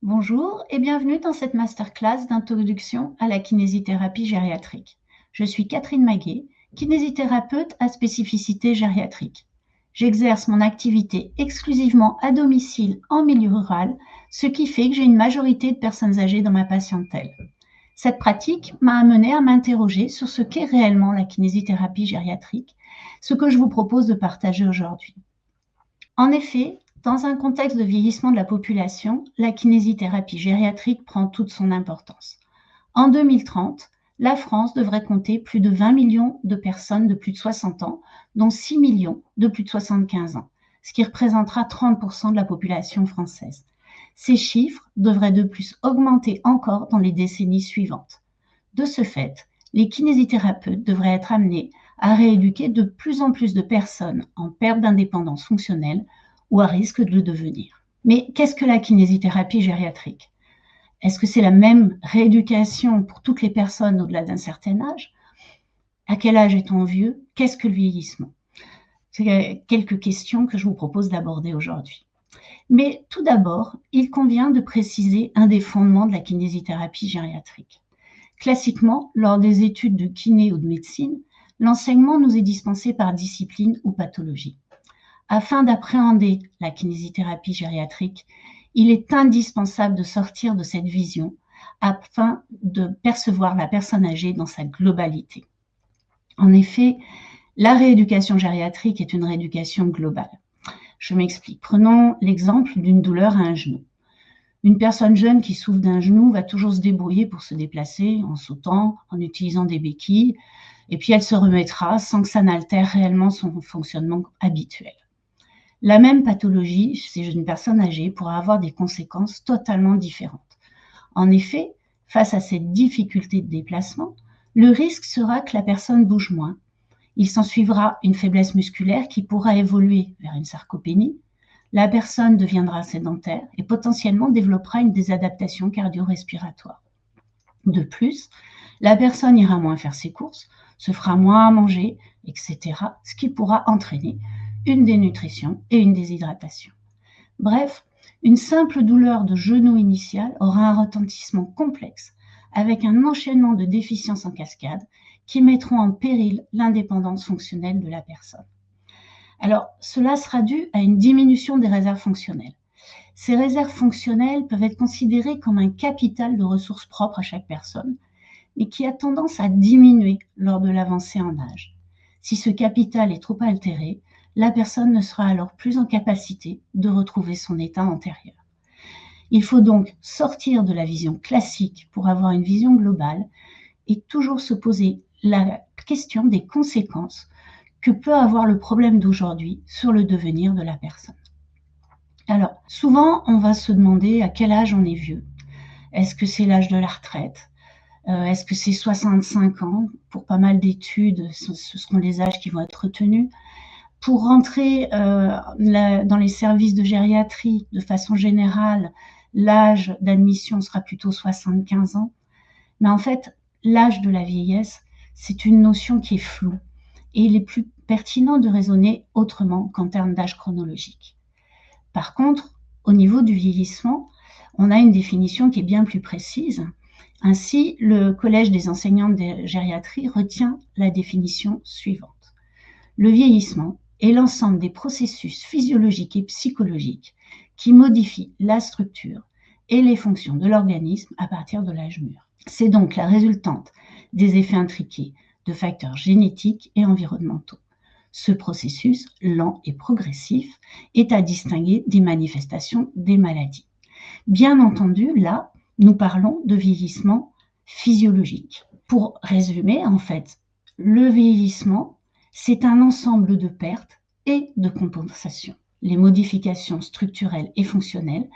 Bonjour et bienvenue dans cette masterclass d'introduction à la kinésithérapie gériatrique. Je suis Catherine Maguet, kinésithérapeute à spécificité gériatrique. J'exerce mon activité exclusivement à domicile en milieu rural, ce qui fait que j'ai une majorité de personnes âgées dans ma patientèle. Cette pratique m'a amenée à m'interroger sur ce qu'est réellement la kinésithérapie gériatrique, ce que je vous propose de partager aujourd'hui. En effet, dans un contexte de vieillissement de la population, la kinésithérapie gériatrique prend toute son importance. En 2030, la France devrait compter plus de 20 millions de personnes de plus de 60 ans, dont 6 millions de plus de 75 ans, ce qui représentera 30% de la population française. Ces chiffres devraient de plus augmenter encore dans les décennies suivantes. De ce fait, les kinésithérapeutes devraient être amenés à rééduquer de plus en plus de personnes en perte d'indépendance fonctionnelle ou à risque de le devenir. Mais qu'est-ce que la kinésithérapie gériatrique? Est-ce que c'est la même rééducation pour toutes les personnes au-delà d'un certain âge? À quel âge est-on vieux? Qu'est-ce que le vieillissement? C'est quelques questions que je vous propose d'aborder aujourd'hui. Mais tout d'abord, il convient de préciser un des fondements de la kinésithérapie gériatrique. Classiquement, lors des études de kiné ou de médecine, l'enseignement nous est dispensé par discipline ou pathologie. Afin d'appréhender la kinésithérapie gériatrique, il est indispensable de sortir de cette vision afin de percevoir la personne âgée dans sa globalité. En effet, la rééducation gériatrique est une rééducation globale. Je m'explique. Prenons l'exemple d'une douleur à un genou. Une personne jeune qui souffre d'un genou va toujours se débrouiller pour se déplacer en sautant, en utilisant des béquilles, et puis elle se remettra sans que ça n'altère réellement son fonctionnement habituel. La même pathologie chez une personne âgée pourra avoir des conséquences totalement différentes. En effet, face à cette difficulté de déplacement, le risque sera que la personne bouge moins. Il s'ensuivra une faiblesse musculaire qui pourra évoluer vers une sarcopénie. La personne deviendra sédentaire et potentiellement développera une désadaptation cardio-respiratoire. De plus, la personne ira moins faire ses courses, se fera moins à manger, etc., ce qui pourra entraîner une dénutrition et une déshydratation. Bref, une simple douleur de genou initiale aura un retentissement complexe avec un enchaînement de déficiences en cascade qui mettront en péril l'indépendance fonctionnelle de la personne. Alors, cela sera dû à une diminution des réserves fonctionnelles. Ces réserves fonctionnelles peuvent être considérées comme un capital de ressources propres à chaque personne, mais qui a tendance à diminuer lors de l'avancée en âge. Si ce capital est trop altéré, la personne ne sera alors plus en capacité de retrouver son état antérieur. Il faut donc sortir de la vision classique pour avoir une vision globale et toujours se poser la question des conséquences que peut avoir le problème d'aujourd'hui sur le devenir de la personne. Alors, souvent, on va se demander à quel âge on est vieux. Est-ce que c'est l'âge de la retraite? Est-ce que c'est 65 ans? Pour pas mal d'études, ce seront les âges qui vont être retenus. Pour rentrer dans les services de gériatrie, de façon générale, l'âge d'admission sera plutôt 75 ans. Mais en fait, l'âge de la vieillesse, c'est une notion qui est floue. Et il est plus pertinent de raisonner autrement qu'en termes d'âge chronologique. Par contre, au niveau du vieillissement, on a une définition qui est bien plus précise. Ainsi, le Collège des enseignants de gériatrie retient la définition suivante. Le vieillissement est l'ensemble des processus physiologiques et psychologiques qui modifient la structure et les fonctions de l'organisme à partir de l'âge mûr. C'est donc la résultante des effets intriqués de facteurs génétiques et environnementaux. Ce processus, lent et progressif, est à distinguer des manifestations des maladies. Bien entendu, là, nous parlons de vieillissement physiologique. Pour résumer, en fait, le vieillissement, c'est un ensemble de pertes et de compensations. Les modifications structurelles et fonctionnelles